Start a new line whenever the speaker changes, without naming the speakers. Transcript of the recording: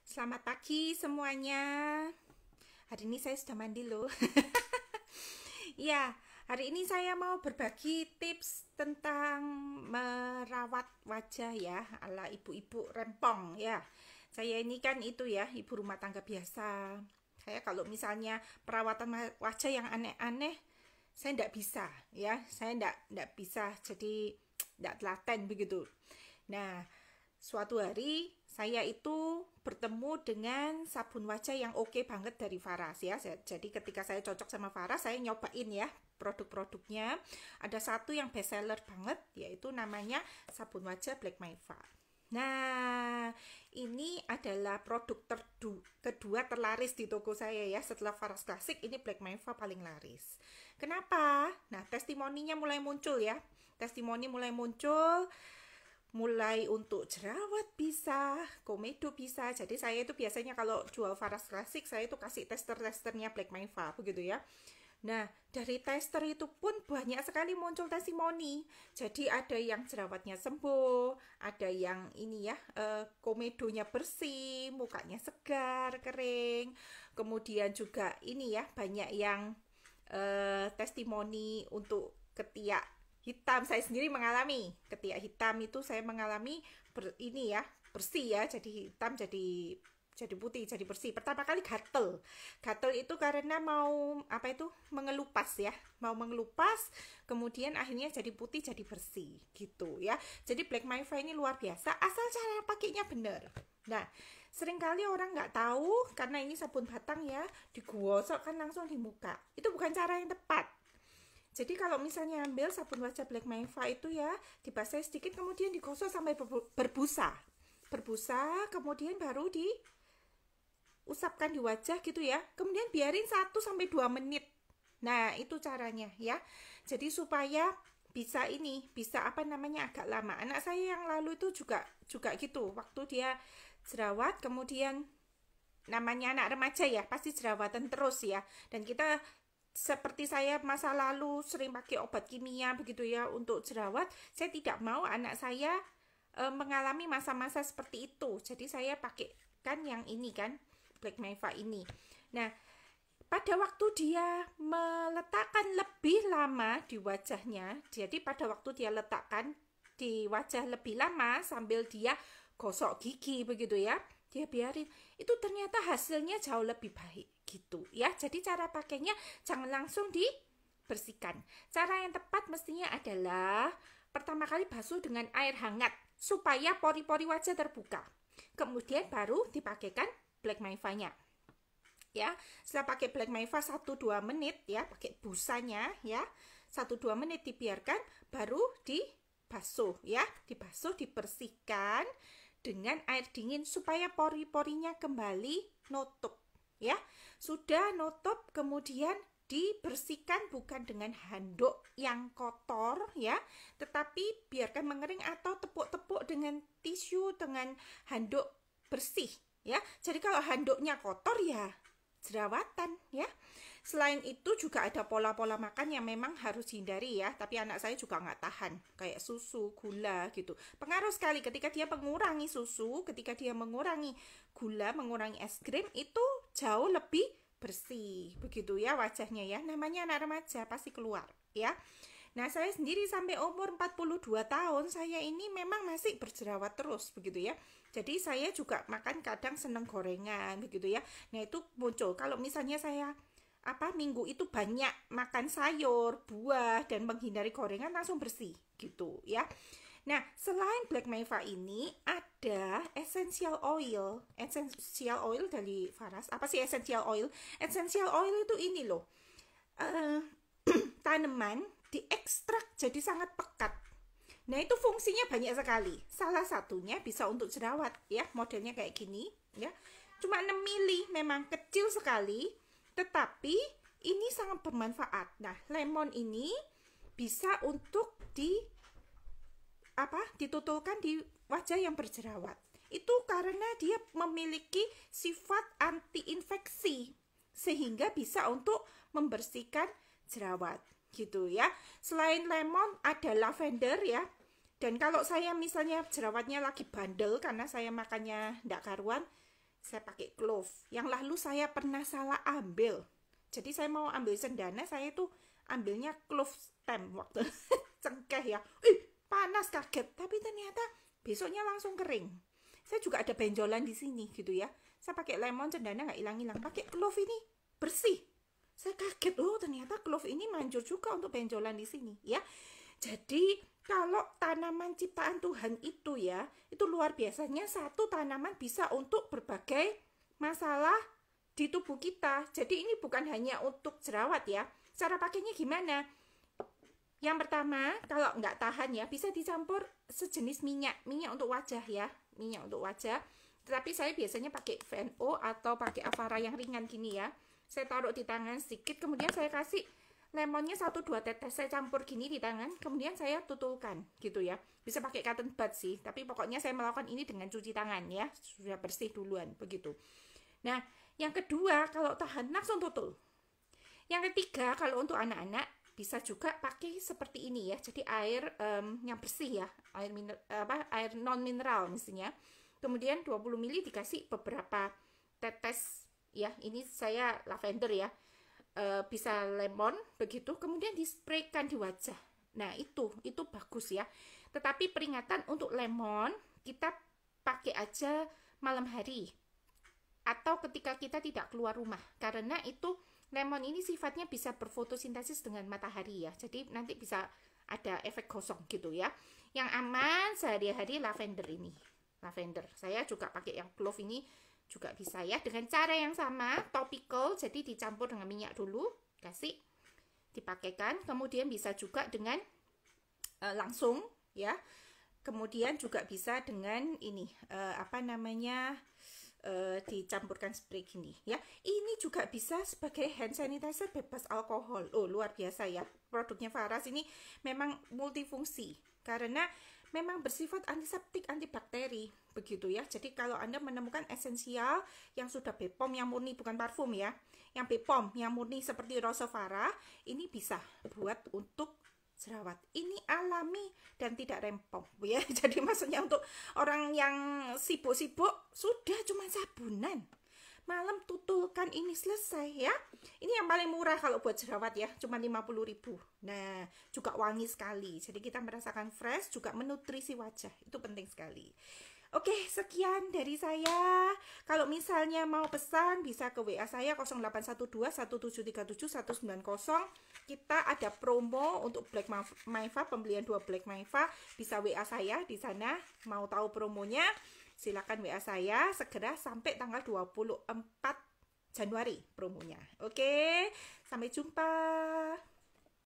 Selamat pagi semuanya. Hari ini saya sudah mandi loh. Ya, hari ini saya mau berbagi tips tentang merawat wajah ya, ala ibu-ibu rempong ya. Saya ini kan itu ya, ibu rumah tangga biasa. Saya kalau misalnya perawatan wajah yang aneh-aneh, saya tidak bisa ya. Saya tidak bisa, jadi tidak telaten begitu. Nah, suatu hari saya itu bertemu dengan sabun wajah yang oke banget dari Faras ya. Jadi ketika saya cocok sama Faras, saya nyobain ya produk-produknya. Ada satu yang best seller banget, yaitu namanya sabun wajah Black Maiva. Nah, ini adalah produk kedua terlaris di toko saya ya. Setelah Faras Classic, ini Black Maiva paling laris. Kenapa? Nah, testimoninya mulai muncul ya. Testimoni mulai muncul, mulai untuk jerawat bisa, komedo bisa. Jadi saya itu biasanya kalau jual Faras Classic, saya itu kasih tester-testernya Black Maiva begitu ya. Nah, dari tester itu pun banyak sekali muncul testimoni. Jadi ada yang jerawatnya sembuh, ada yang ini ya, komedonya bersih, mukanya segar, kering. Kemudian juga ini ya, banyak yang testimoni untuk ketiak hitam. Saya sendiri mengalami ketiak hitam itu, saya mengalami ini ya, bersih ya, jadi hitam, jadi putih, jadi bersih. Pertama kali gatel itu karena mau apa itu mengelupas ya, mau mengelupas, kemudian akhirnya jadi putih, jadi bersih gitu ya. Jadi Black Maiva ini luar biasa asal cara pakainya bener. Nah, seringkali orang nggak tahu karena ini sabun batang ya, digosok kan langsung di muka. Itu bukan cara yang tepat. Jadi kalau misalnya ambil sabun wajah Black Maiva itu ya, dibasahi sedikit kemudian digosok sampai berbusa. Berbusa kemudian baru diusapkan di wajah gitu ya. Kemudian biarin 1 sampai 2 menit. Nah, itu caranya ya. Jadi supaya bisa apa namanya, agak lama. Anak saya yang lalu itu juga gitu. Waktu dia jerawat, kemudian namanya anak remaja ya, pasti jerawatan terus ya. Dan kita seperti saya masa lalu sering pakai obat kimia begitu ya untuk jerawat, saya tidak mau anak saya mengalami masa-masa seperti itu. Jadi saya pakai kan yang ini kan, Black Maiva ini. Nah, pada waktu dia meletakkan lebih lama di wajahnya, jadi pada waktu dia letakkan di wajah lebih lama sambil dia gosok gigi begitu ya, dia biarin, itu ternyata hasilnya jauh lebih baik gitu ya. Jadi cara pakainya jangan langsung dibersihkan. Cara yang tepat mestinya adalah pertama kali basuh dengan air hangat supaya pori-pori wajah terbuka. Kemudian baru dipakaikan Black Maiva-nya. Ya, setelah pakai Black Maiva 1-2 menit ya, pakai busanya ya. 1-2 menit dibiarkan, baru dibasuh ya, dibersihkan dengan air dingin supaya pori-porinya kembali nutup ya. Sudah nutup, kemudian dibersihkan bukan dengan handuk yang kotor ya, tetapi biarkan mengering atau tepuk-tepuk dengan tisu dengan handuk bersih ya. Jadi kalau handuknya kotor ya jerawatan ya. Selain itu juga ada pola-pola makan yang memang harus dihindari ya. Tapi anak saya juga nggak tahan, kayak susu, gula gitu. Pengaruh sekali ketika dia mengurangi susu, ketika dia mengurangi gula, mengurangi es krim, itu jauh lebih bersih begitu ya wajahnya ya. Namanya anak remaja pasti keluar ya. Nah, saya sendiri sampai umur 42 tahun, saya ini memang masih berjerawat terus begitu ya. Jadi saya juga makan kadang seneng gorengan begitu ya. Nah, itu muncul kalau misalnya saya minggu itu banyak makan sayur, buah, dan menghindari gorengan, langsung bersih gitu ya. Nah, selain Black Maiva ini ada essential oil. Essential oil dari Faras. Apa sih essential oil? Essential oil itu ini loh, tanaman diekstrak jadi sangat pekat. Nah, itu fungsinya banyak sekali. Salah satunya bisa untuk jerawat ya, modelnya kayak gini ya. Cuma 6 mili, memang kecil sekali, tetapi ini sangat bermanfaat. Nah, lemon ini bisa untuk ditutulkan di wajah yang berjerawat. Itu karena dia memiliki sifat anti-infeksi sehingga bisa untuk membersihkan jerawat gitu ya. Selain lemon ada lavender ya. Dan kalau saya misalnya jerawatnya lagi bandel karena saya makannya ndak karuan, saya pakai clove. Yang lalu saya pernah salah ambil. Jadi saya mau ambil cendana, saya tuh ambilnya clove stem waktu cengkeh ya. Panas, kaget. Tapi ternyata besoknya langsung kering. Saya juga ada benjolan di sini gitu ya. Saya pakai lemon, cendana nggak hilang-hilang. Pakai clove ini bersih. Saya kaget, ternyata clove ini manjur juga untuk benjolan di sini ya. Jadi kalau tanaman ciptaan Tuhan itu ya, itu luar biasanya, satu tanaman bisa untuk berbagai masalah di tubuh kita. Jadi ini bukan hanya untuk jerawat ya. Cara pakainya gimana? Yang pertama, kalau nggak tahan ya, bisa dicampur sejenis minyak untuk wajah ya, minyak untuk wajah. Tetapi saya biasanya pakai VNO atau pakai Avara yang ringan gini ya. Saya taruh di tangan sedikit, kemudian saya kasih lemonnya 1-2 tetes, saya campur gini di tangan, kemudian saya tutulkan gitu ya. Bisa pakai cotton bud sih, tapi pokoknya saya melakukan ini dengan cuci tangan ya, sudah bersih duluan begitu. Nah, yang kedua, kalau tahan langsung tutul. Yang ketiga, kalau untuk anak-anak bisa juga pakai seperti ini ya. Jadi air yang bersih ya, air non mineral misalnya. Kemudian 20 ml dikasih beberapa tetes ya. Ini saya lavender ya. Bisa lemon begitu, kemudian dispraykan di wajah. Nah, itu bagus ya. Tetapi peringatan untuk lemon kita pakai aja malam hari atau ketika kita tidak keluar rumah, karena itu lemon ini sifatnya bisa berfotosintesis dengan matahari ya. Jadi nanti bisa ada efek gosong gitu ya. Yang aman sehari-hari lavender ini. Lavender. Saya juga pakai yang clove ini juga bisa ya, dengan cara yang sama, topical, jadi dicampur dengan minyak dulu, kasih dipakaikan, kemudian bisa juga dengan langsung ya, kemudian juga bisa dengan ini dicampurkan spray gini ya. Ini juga bisa sebagai hand sanitizer bebas alkohol. Luar biasa ya, produknya Faras ini memang multifungsi karena memang bersifat antiseptik, antibakteri begitu ya. Jadi kalau Anda menemukan esensial yang sudah BPOM yang murni, bukan parfum ya, yang BPOM yang murni seperti Rosevara, ini bisa buat untuk jerawat. Ini alami dan tidak rempong ya. Jadi maksudnya untuk orang yang sibuk-sibuk, sudah cuma sabunan, malam tutulkan ini selesai ya. Ini yang paling murah kalau buat jerawat ya, cuma 50.000. Nah, juga wangi sekali. Jadi kita merasakan fresh, juga menutrisi wajah. Itu penting sekali. Oke, sekian dari saya. Kalau misalnya mau pesan bisa ke WA saya 0812 1737 190. Kita ada promo untuk Black Maiva, pembelian 2 Black Maiva. Bisa WA saya di sana. Mau tahu promonya? Silakan WA saya, segera sampai tanggal 24 Januari promonya. Oke, sampai jumpa.